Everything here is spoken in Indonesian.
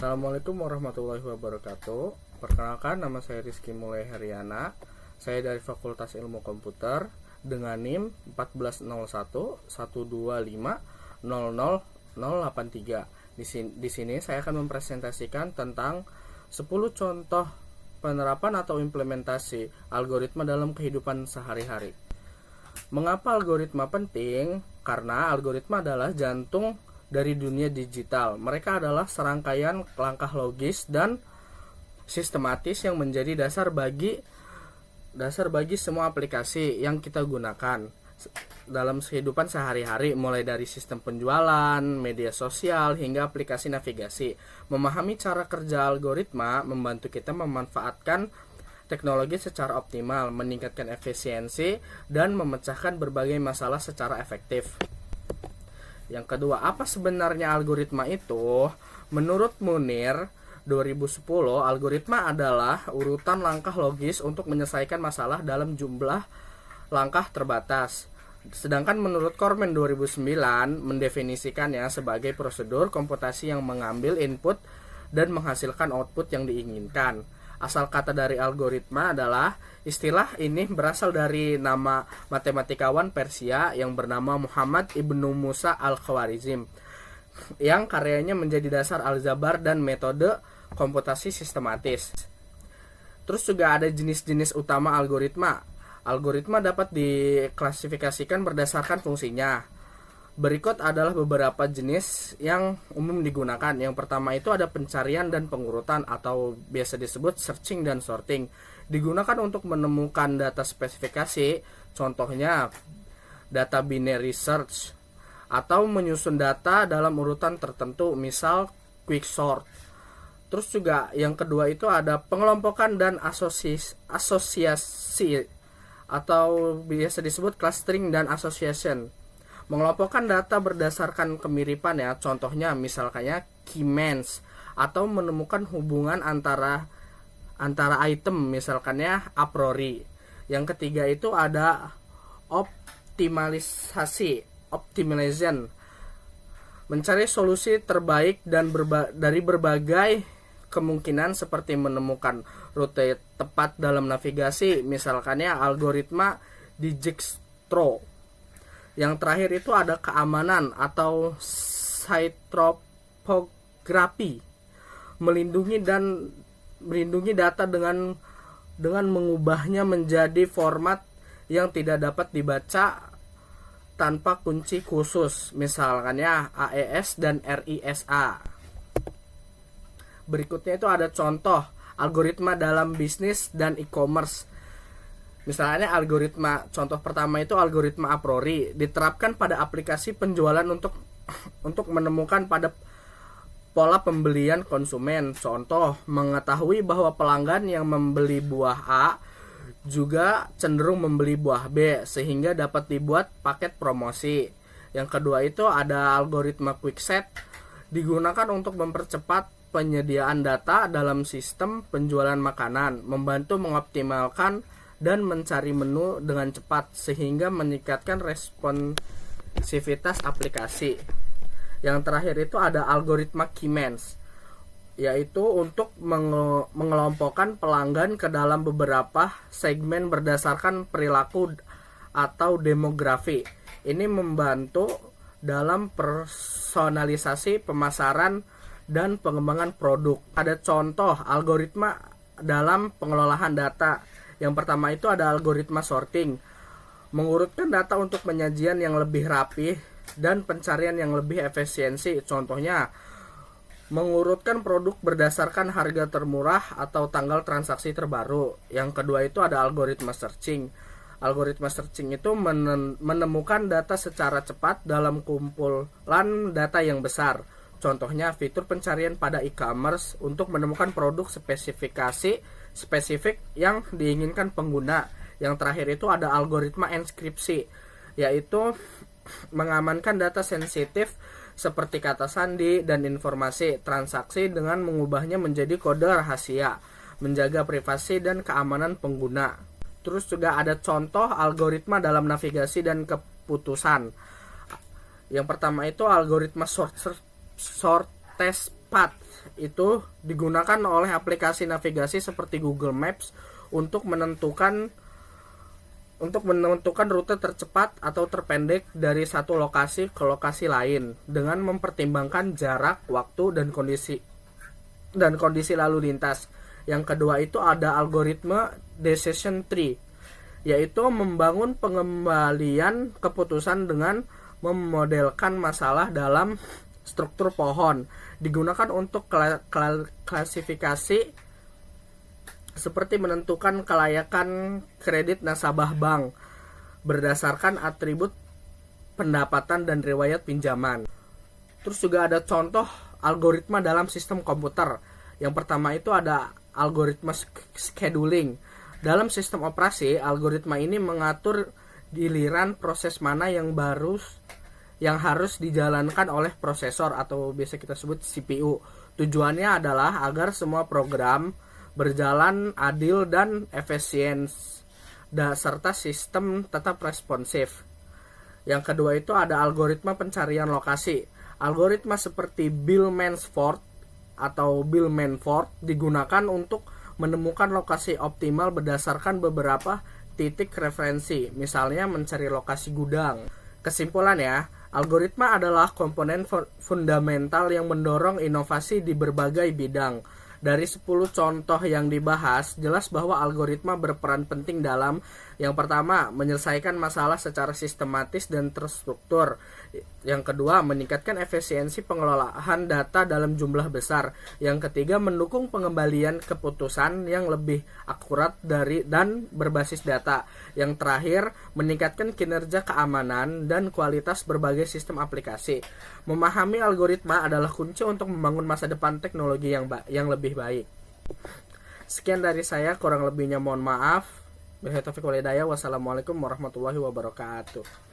Assalamualaikum warahmatullahi wabarakatuh. Perkenalkan, nama saya Rizky Mulai Heriana. Saya dari Fakultas Ilmu Komputer dengan NIM 140112500083. Di sini saya akan mempresentasikan tentang 10 contoh penerapan atau implementasi algoritma dalam kehidupan sehari-hari. Mengapa algoritma penting? Karena algoritma adalah jantung dari dunia digital. Mereka adalah serangkaian langkah logis dan sistematis yang menjadi dasar bagi semua aplikasi yang kita gunakan dalam kehidupan sehari-hari, mulai dari sistem penjualan, media sosial, hingga aplikasi navigasi. Memahami cara kerja algoritma membantu kita memanfaatkan teknologi secara optimal, meningkatkan efisiensi, dan memecahkan berbagai masalah secara efektif. Yang kedua, apa sebenarnya algoritma itu? Menurut Munir 2010, algoritma adalah urutan langkah logis untuk menyelesaikan masalah dalam jumlah langkah terbatas. Sedangkan menurut Cormen 2009 mendefinisikannya sebagai prosedur komputasi yang mengambil input dan menghasilkan output yang diinginkan. Asal kata dari algoritma adalah istilah ini berasal dari nama matematikawan Persia yang bernama Muhammad Ibnu Musa al-Khwarizm, yang karyanya menjadi dasar aljabar dan metode komputasi sistematis. Terus juga ada jenis-jenis utama algoritma. Algoritma dapat diklasifikasikan berdasarkan fungsinya. Berikut adalah beberapa jenis yang umum digunakan. Yang pertama itu ada pencarian dan pengurutan atau biasa disebut searching dan sorting. Digunakan untuk menemukan data spesifikasi, contohnya data binary search, atau menyusun data dalam urutan tertentu, misal quicksort. Terus juga yang kedua itu ada pengelompokan dan asosiasi atau biasa disebut clustering dan association. Mengelompokkan data berdasarkan kemiripan ya, contohnya misalkannya key-means, atau menemukan hubungan antara item, misalkannya a priori. Yang ketiga itu ada optimization, mencari solusi terbaik dan dari berbagai kemungkinan seperti menemukan rute tepat dalam navigasi, misalkannya algoritma Dijkstra. Yang terakhir itu ada keamanan atau site topography, melindungi data dengan mengubahnya menjadi format yang tidak dapat dibaca tanpa kunci khusus, misalkannya AES dan RISA. Berikutnya itu ada contoh algoritma dalam bisnis dan e-commerce. Misalnya contoh pertama itu algoritma a priori diterapkan pada aplikasi penjualan untuk menemukan pada pola pembelian konsumen. Contoh, mengetahui bahwa pelanggan yang membeli buah A juga cenderung membeli buah B sehingga dapat dibuat paket promosi. Yang kedua itu ada algoritma quickset, digunakan untuk mempercepat penyediaan data dalam sistem penjualan makanan, membantu mengoptimalkan dan mencari menu dengan cepat sehingga meningkatkan responsivitas aplikasi. Yang terakhir itu ada algoritma key-means, yaitu untuk mengelompokkan pelanggan ke dalam beberapa segmen berdasarkan perilaku atau demografi. Ini membantu dalam personalisasi pemasaran dan pengembangan produk. Ada contoh algoritma dalam pengelolaan data. Yang pertama itu ada algoritma sorting, mengurutkan data untuk penyajian yang lebih rapih dan pencarian yang lebih efisiensi. Contohnya, mengurutkan produk berdasarkan harga termurah atau tanggal transaksi terbaru. Yang kedua itu ada algoritma searching. Algoritma searching itu menemukan data secara cepat dalam kumpulan data yang besar. Contohnya fitur pencarian pada e-commerce untuk menemukan produk spesifik yang diinginkan pengguna. Yang terakhir itu ada algoritma enkripsi, yaitu mengamankan data sensitif seperti kata sandi dan informasi transaksi dengan mengubahnya menjadi kode rahasia, menjaga privasi dan keamanan pengguna. Terus juga ada contoh algoritma dalam navigasi dan keputusan. Yang pertama itu algoritma short test tercepat itu digunakan oleh aplikasi navigasi seperti Google Maps untuk menentukan rute tercepat atau terpendek dari satu lokasi ke lokasi lain dengan mempertimbangkan jarak, waktu, dan kondisi lalu lintas. Yang kedua itu ada algoritma decision tree, yaitu membangun pengembalian keputusan dengan memodelkan masalah dalam struktur pohon. Digunakan untuk klasifikasi seperti menentukan kelayakan kredit nasabah bank berdasarkan atribut pendapatan dan riwayat pinjaman. Terus juga ada contoh algoritma dalam sistem komputer. Yang pertama itu ada algoritma scheduling. Dalam sistem operasi, algoritma ini mengatur giliran proses mana yang harus dijalankan oleh prosesor atau biasa kita sebut CPU. Tujuannya adalah agar semua program berjalan adil dan efisien serta sistem tetap responsif. Yang kedua itu ada algoritma pencarian lokasi. Algoritma seperti Beal-Mansford digunakan untuk menemukan lokasi optimal berdasarkan beberapa titik referensi, misalnya mencari lokasi gudang. Kesimpulannya, algoritma adalah komponen fundamental yang mendorong inovasi di berbagai bidang. Dari 10 contoh yang dibahas, jelas bahwa algoritma berperan penting dalam yang pertama, menyelesaikan masalah secara sistematis dan terstruktur. Yang kedua, meningkatkan efisiensi pengelolaan data dalam jumlah besar. Yang ketiga, mendukung pengembalian keputusan yang lebih akurat dan berbasis data. Yang terakhir, meningkatkan kinerja keamanan dan kualitas berbagai sistem aplikasi. Memahami algoritma adalah kunci untuk membangun masa depan teknologi yang lebih baik. Sekian dari saya, kurang lebihnya mohon maaf. Wassalamualaikum warahmatullahi wabarakatuh.